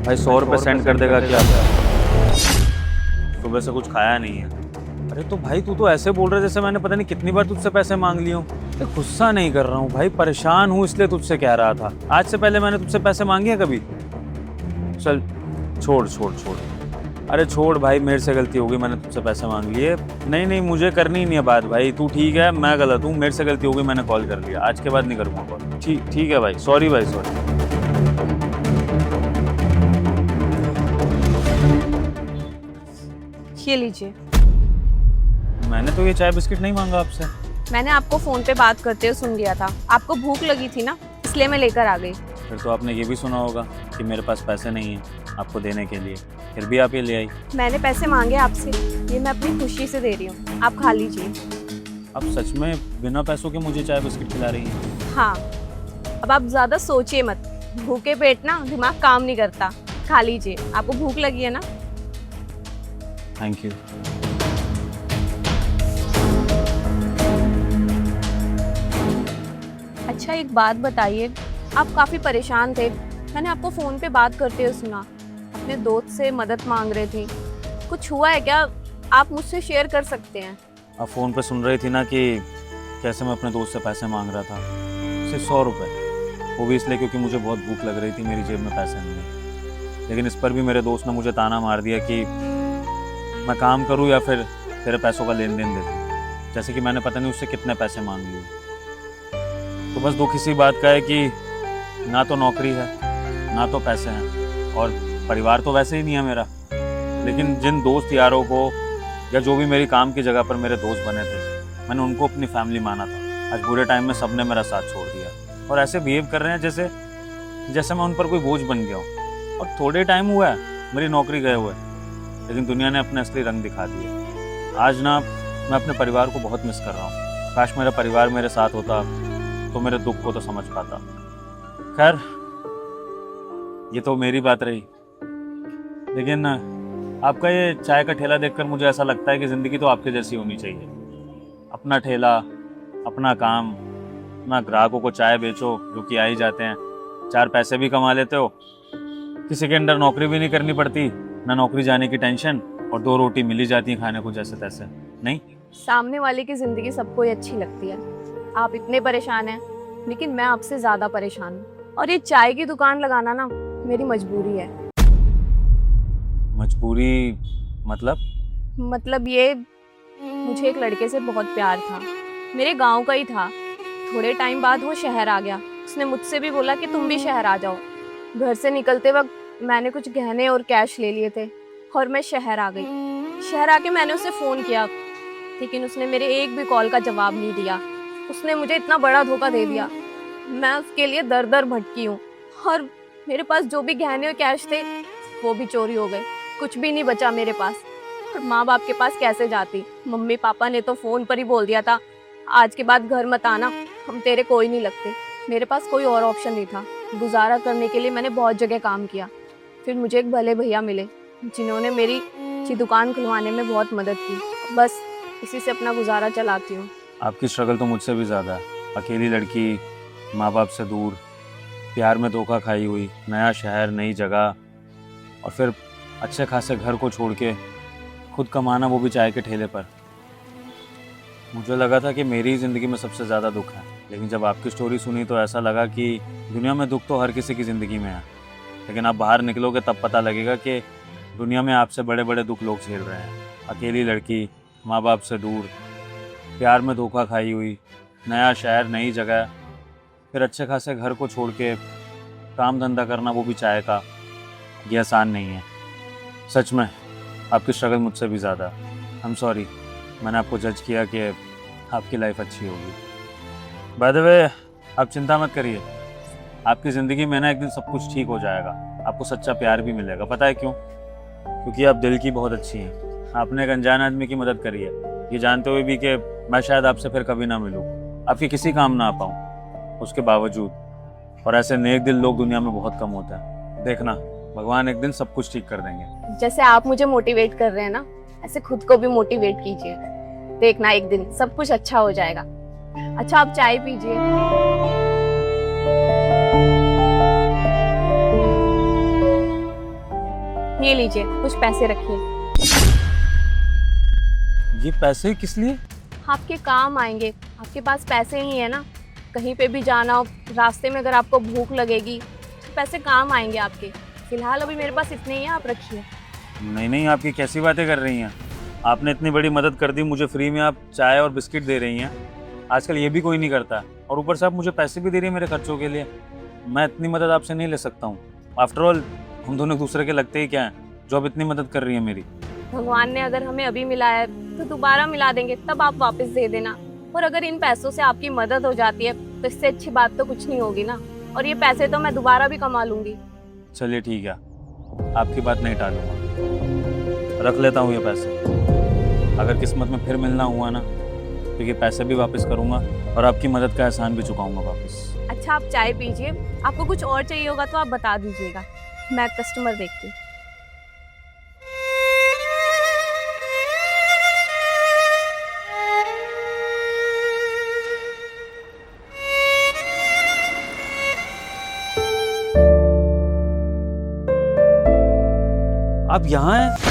भाई 100 रुपये सेंड कर देगा क्या? सुबह से कुछ खाया नहीं है। अरे तो भाई तू तो ऐसे बोल रहा है जैसे मैंने पता नहीं कितनी बार तुझसे पैसे मांग लिए हूँ। गुस्सा नहीं कर रहा हूँ भाई, परेशान हूँ इसलिए तुझसे कह रहा था। आज से पहले मैंने तुझसे पैसे मांगे हैं कभी? चल छोड़ छोड़ छोड़। अरे छोड़ भाई, मेरे से गलती हो गई, मैंने तुझसे पैसे मांग लिए। नहीं नहीं, मुझे करनी नहीं है बात भाई। तू ठीक है, मैं गलत हूँ, मेरे से गलती हो गई, मैंने कॉल कर लिया। आज के बाद नहीं करूँगा कॉल। ठीक ठीक है भाई, सॉरी भाई, सॉरी। ये लीजिए। मैंने तो ये चाय बिस्किट नहीं मांगा आपसे। मैंने आपको फोन पे बात करते हुए सुन लिया था, आपको भूख लगी थी ना, इसलिए मैं लेकर आ गई। फिर तो आपने ये भी सुना होगा कि मेरे पास पैसे नहीं हैं आपको देने के लिए, फिर भी आप ये ले आई। मैंने पैसे मांगे आपसे, ये मैं अपनी खुशी से दे रही हूँ, आप खा लीजिए। आप सच में बिना पैसों के मुझे चाय बिस्किट खिला रही हैं? हाँ, अब आप ज्यादा सोचिए मत, भूखे पेट ना दिमाग काम नहीं करता। खा लीजिए, आपको भूख लगी है ना। Thank you. अच्छा एक बात बताइए, आप काफी परेशान थे, मैंने आपको फोन पे बात करते हुए सुना, अपने दोस्त से मदद मांग रहे थे, कुछ हुआ है क्या? आप मुझसे शेयर कर सकते हैं। आप फ़ोन पे सुन रही थी ना कि कैसे मैं अपने दोस्त से पैसे मांग रहा था, सिर्फ 100 रुपये, वो भी इसलिए क्योंकि मुझे बहुत भूख लग रही थी, मेरी जेब में पैसे नहीं है। लेकिन इस पर भी मेरे दोस्त ने मुझे ताना मार दिया कि मैं काम करूं या फिर तेरे पैसों का लेन देन दे दूं, जैसे कि मैंने पता नहीं उससे कितने पैसे मांग लिए। तो बस दुख इसी बात का है कि ना तो नौकरी है ना तो पैसे हैं, और परिवार तो वैसे ही नहीं है मेरा। लेकिन जिन दोस्त यारों को या जो भी मेरी काम की जगह पर मेरे दोस्त बने थे, मैंने उनको अपनी फैमिली माना था। आज बुरे टाइम में सबने मेरा साथ छोड़ दिया और ऐसे बिहेव कर रहे हैं जैसे मैं उन पर कोई बोझ बन गया हूँ। और थोड़े टाइम हुआ है मेरी नौकरी गए हुए, लेकिन दुनिया ने अपने असली रंग दिखा दिए। आज ना मैं अपने परिवार को बहुत मिस कर रहा हूँ। काश मेरा परिवार मेरे साथ होता तो मेरे दुख को तो समझ पाता। खैर ये तो मेरी बात रही, लेकिन आपका ये चाय का ठेला देखकर मुझे ऐसा लगता है कि ज़िंदगी तो आपके जैसी होनी चाहिए। अपना ठेला, अपना काम, अपना ग्राहकों को चाय बेचो जो कि आ ही जाते हैं, 4 पैसे भी कमा लेते हो, किसी के अंडर नौकरी भी नहीं करनी पड़ती, ना नौकरी जाने की टेंशन, और 2 रोटी मिल ही जाती है खाने को जैसे तैसे। नहीं, सामने वाले की जिंदगी सबको ही अच्छी लगती है। आप इतने परेशान हैं, लेकिन मैं आपसे ज्यादा परेशान हूँ, और ये चाय की दुकान लगाना ना मेरी मजबूरी है। मजबूरी मतलब ये, मुझे एक लड़के से बहुत प्यार था, मेरे गांव का ही था। थोड़े टाइम बाद वो शहर आ गया, उसने मुझसे भी बोला कि तुम भी शहर आ जाओ। घर से निकलते वक्त मैंने कुछ गहने और कैश ले लिए थे और मैं शहर आ गई। शहर आके मैंने उसे फ़ोन किया, लेकिन उसने मेरे एक भी कॉल का जवाब नहीं दिया। उसने मुझे इतना बड़ा धोखा दे दिया, मैं उसके लिए दर दर भटकी हूँ। और मेरे पास जो भी गहने और कैश थे वो भी चोरी हो गए, कुछ भी नहीं बचा मेरे पास। और माँ बाप के पास कैसे जाती? मम्मी पापा ने तो फ़ोन पर ही बोल दिया था, आज के बाद घर मत आना, हम तेरे कोई नहीं लगते। मेरे पास कोई और ऑप्शन नहीं था। गुजारा करने के लिए मैंने बहुत जगह काम किया, फिर मुझे एक भले भैया मिले जिन्होंने मेरी दुकान खुलवाने में बहुत मदद की। बस इसी से अपना गुजारा चलाती हूँ। आपकी स्ट्रगल तो मुझसे भी ज़्यादा है। अकेली लड़की, माँ बाप से दूर, प्यार में धोखा खाई हुई, नया शहर, नई जगह, और फिर अच्छे खासे घर को छोड़ के खुद कमाना, वो भी चाय के ठेले पर। मुझे लगा था कि मेरी ज़िंदगी में सबसे ज़्यादा दुख है, लेकिन जब आपकी स्टोरी सुनी तो ऐसा लगा कि दुनिया में दुख तो हर किसी की ज़िंदगी में है, लेकिन आप बाहर निकलोगे तब पता लगेगा कि दुनिया में आपसे बड़े बड़े दुख लोग झेल रहे हैं। अकेली लड़की, माँ बाप से दूर, प्यार में धोखा खाई हुई, नया शहर, नई जगह, फिर अच्छे खासे घर को छोड़ के काम धंधा करना, वो भी चाय का, ये आसान नहीं है। सच में आपकी स्ट्रगल मुझसे भी ज़्यादा। आई एम सॉरी, मैंने आपको जज किया कि आपकी लाइफ अच्छी होगी। बाय द वे, आप चिंता मत करिए, आपकी ज़िंदगी में ना एक दिन सब कुछ ठीक हो जाएगा। आपको सच्चा प्यार भी मिलेगा। पता है क्यों? क्योंकि आप दिल की बहुत अच्छी हैं। आपने एक अनजान आदमी की मदद करी है, ये जानते हुए भी कि मैं शायद आपसे फिर कभी ना मिलूँ, आपके किसी काम ना आ पाऊँ, उसके बावजूद। और ऐसे नेक दिल लोग दुनिया में बहुत कम होते हैं। देखना, भगवान एक दिन सब कुछ ठीक कर देंगे। जैसे आप मुझे मोटिवेट कर रहे हैं ना, ऐसे खुद को भी मोटिवेट कीजिए। देखना एक दिन सब कुछ अच्छा हो जाएगा। अच्छा आप चाय पीजिए। ये लीजिए, कुछ पैसे रखिए, ये पैसे किस लिए? आपके काम आएंगे। आपके पास पैसे ही है ना, कहीं पे भी जाना हो, रास्ते में अगर आपको भूख लगेगी तो पैसे काम आएंगे आपके। फिलहाल अभी मेरे पास इतने ही हैं, आप रखिए। नहीं नहीं, आपकी कैसी बातें कर रही हैं? आपने इतनी बड़ी मदद कर दी मुझे, फ्री में आप चाय और बिस्किट दे रही हैं। आजकल ये भी कोई नहीं करता, और ऊपर से आप मुझे पैसे भी दे रही हैं मेरे खर्चों के लिए। मैं इतनी मदद आपसे नहीं ले सकता हूँ। आफ्टर ऑल हम दोनों एक दूसरे के लगते ही क्या हैं, जो आप इतनी मदद कर रही हैं मेरी। भगवान ने अगर हमें अभी मिलाया है तो दोबारा मिला देंगे, तब आप वापस दे देना। और अगर इन पैसों से आपकी मदद हो जाती है तो इससे अच्छी बात तो कुछ नहीं होगी ना। और ये पैसे तो मैं दोबारा भी कमा लूंगी। चलिए ठीक है, आपकी बात नहीं टालूंगा, रख लेता हूँ ये पैसे। अगर किस्मत में फिर मिलना हुआ ना तो ये पैसे भी वापस करूँगा और आपकी मदद का एहसान भी चुकाऊंगा वापस। अच्छा, आप चाय पीजिए, आपको कुछ और चाहिए होगा तो आप बता दीजिएगा, मैं कस्टमर देखती हूँ। आप यहाँ हैं?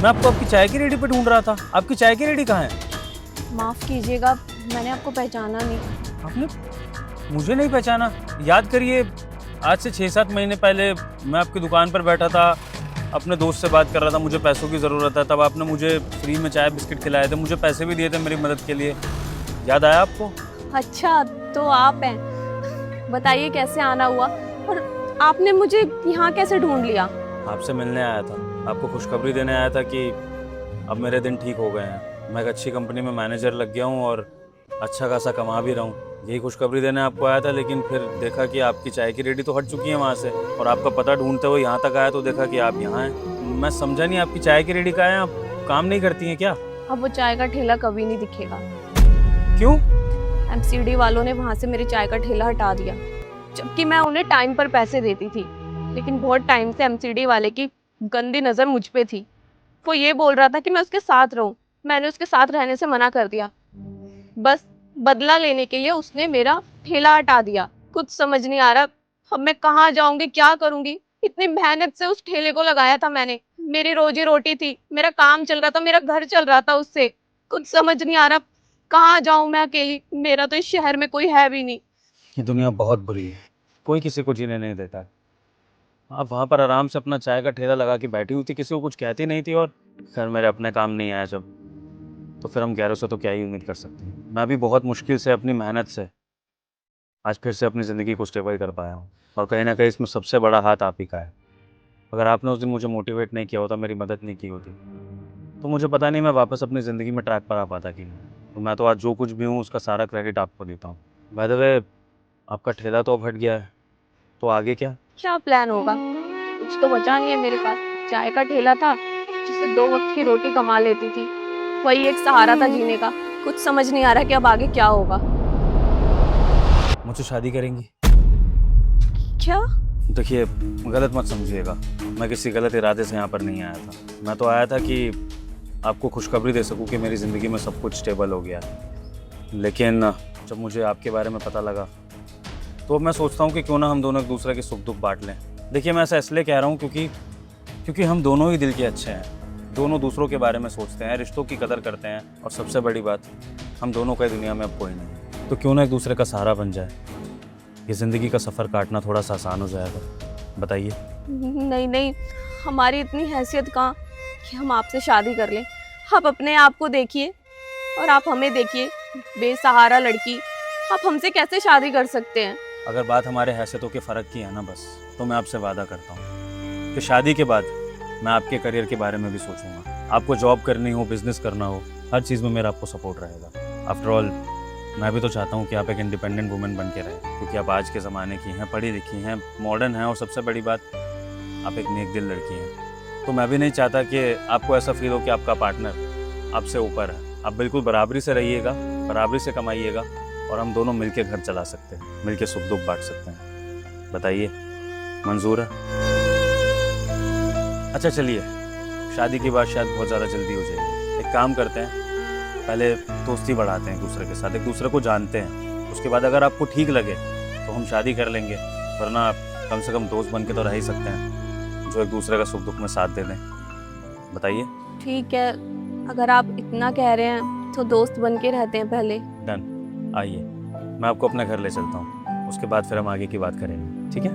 मैं आपको आपकी चाय की रेडी पे ढूंढ रहा था। आपकी चाय की रेडी कहाँ है? माफ़ कीजिएगा, मैंने आपको पहचाना नहीं। आपने मुझे नहीं पहचाना? याद करिए, आज से 6-7 महीने पहले मैं आपकी दुकान पर बैठा था, अपने दोस्त से बात कर रहा था, मुझे पैसों की ज़रूरत है। तब आपने मुझे फ्री में चाय बिस्किट खिलाए थे, मुझे पैसे भी दिए थे मेरी मदद के लिए। याद आया आपको? अच्छा, तो आप हैं। बताइए कैसे आना हुआ, और आपने मुझे यहाँ कैसे ढूंढ लिया? आपसे मिलने आया था, आपको खुशखबरी देने आया था कि अब मेरे दिन ठीक हो गए हैं। मैं एक अच्छी कंपनी में मैनेजर लग गया हूँ और अच्छा खासा कमा भी रहा हूँ। यही खुशखबरी देने आपको आया था, लेकिन फिर देखा कि आपकी चाय की रेडी तो हट चुकी है वहाँ से, और आपका पता ढूंढते हुए यहाँ तक आया तो देखा कि आप यहाँ हैं। मैं समझा नहीं, आपकी चाय की रेडी कहाँ है? आप काम नहीं करती हैं क्या? अब वो चाय का ठेला कभी नहीं दिखेगा। क्यों? एमसीडी वालों ने वहाँ से मेरी चाय का ठेला हटा दिया, जबकि मैं उन्हें टाइम पर पैसे देती थी। लेकिन बहुत टाइम से एमसीडी वाले की गंदी नज़र मुझ पे थी। वो ये बोल रहा था कि मैं उसके साथ रहूं। मैंने उसके साथ रहने से मना कर दिया। बस बदला लेने के लिए उसने मेरा ठेला हटा दिया। कुछ समझ नहीं आ रहा, अब मैं कहाँ जाऊंगी, क्या करूंगी। इतनी मेहनत से उस ठेले को लगाया था मैंने, मेरी रोजी रोटी थी, मेरा काम चल रहा था, मेरा घर चल रहा था उससे। कुछ समझ नहीं आ रहा, कहाँ जाऊं मैं अकेली। मेरा तो इस शहर में कोई है भी नहीं। ये दुनिया बहुत बुरी है, कोई किसी को जीने नहीं देता। आप वहाँ पर आराम से अपना चाय का ठेला लगा के बैठी हुई थी, किसी को कुछ कहती नहीं थी, और खैर मेरे अपने काम नहीं आया जब, तो फिर हम गैरों से तो क्या ही उम्मीद कर सकते हैं। मैं भी बहुत मुश्किल से अपनी मेहनत से आज फिर से अपनी ज़िंदगी को स्टेबल कर पाया हूँ, और कहीं ना कहीं इसमें सबसे बड़ा हाथ आप ही का है। अगर आपने उस दिन मुझे मोटिवेट नहीं किया होता, मेरी मदद नहीं की होती, तो मुझे पता नहीं मैं वापस अपनी ज़िंदगी में ट्रैक पर आ पाता कि नहीं। तो मैं तो आज जो कुछ भी हूँ उसका सारा क्रेडिट आपको देता हूँ। बाय द वे, आपका ठेला तो अब हट गया है, तो आगे क्या? क्या प्लान होगा? कुछ तो बचा नहीं है मेरे पास। चाय का ठेला था जिससे 2 वक्त की रोटी कमा लेती थी, वही एक सहारा था जीने का। कुछ समझ नहीं आ रहा कि अब आगे क्या होगा। मुझसे शादी करेंगी? क्या? देखिए, गलत मत समझिएगा, मैं किसी गलत इरादे से यहाँ पर नहीं आया था। मैं तो आया था कि आपको खुशखबरी दे सकूँ कि मेरी ज़िंदगी में सब कुछ स्टेबल हो गया है। लेकिन जब मुझे आपके बारे में पता लगा तो मैं सोचता हूँ कि क्यों ना हम दोनों एक दूसरे के सुख दुख बांट लें। देखिए, मैं ऐसा इसलिए कह रहा हूँ क्योंकि हम दोनों ही दिल के अच्छे हैं, दोनों दूसरों के बारे में सोचते हैं, रिश्तों की कदर करते हैं, और सबसे बड़ी बात, हम दोनों का दुनिया में अब कोई नहीं है। तो क्यों ना एक दूसरे का सहारा बन जाए, ये ज़िंदगी का सफ़र काटना थोड़ा सा आसान हो जाएगा। बताइए। नहीं नहीं, हमारी इतनी हैसियत कहाँ कि हम आपसे शादी कर लें। आप अपने आप को देखिए और आप हमें देखिए, बेसहारा लड़की। आप हमसे कैसे शादी कर सकते हैं? अगर बात हमारे हैसियतों के फ़र्क की है ना बस, तो मैं आपसे वादा करता हूँ कि शादी के बाद मैं आपके करियर के बारे में भी सोचूंगा। आपको जॉब करनी हो, बिजनेस करना हो, हर चीज़ में मेरा आपको सपोर्ट रहेगा। आफ्टर ऑल मैं भी तो चाहता हूँ कि आप एक इंडिपेंडेंट वुमेन बन के रहें, क्योंकि आप आज के ज़माने की हैं, पढ़ी लिखी हैं, मॉडर्न हैं, और सबसे बड़ी बात, आप एक नेक दिल लड़की हैं। तो मैं भी नहीं चाहता कि आपको ऐसा फील हो कि आपका पार्टनर आपसे ऊपर है। आप बिल्कुल बराबरी से रहिएगा, बराबरी से कमाइएगा, और हम दोनों मिलके घर चला सकते हैं, मिलके सुख दुख बांट सकते हैं। बताइए, मंजूर है? अच्छा चलिए, शादी की बात शायद बहुत ज़्यादा जल्दी हो जाएगी। एक काम करते हैं, पहले दोस्ती बढ़ाते हैं एक दूसरे के साथ, एक दूसरे को जानते हैं। उसके बाद अगर आपको ठीक लगे तो हम शादी कर लेंगे, वरना कम से कम दोस्त बन के तो रह ही सकते हैं। जो एक दूसरे का सुख दुख में साथ दे दें। बताइए। ठीक है, अगर आप इतना कह रहे हैं तो दोस्त बन के रहते हैं पहले। डन। आइए, मैं आपको अपने घर ले चलता हूँ, उसके बाद फिर हम आगे की बात करेंगे, ठीक है?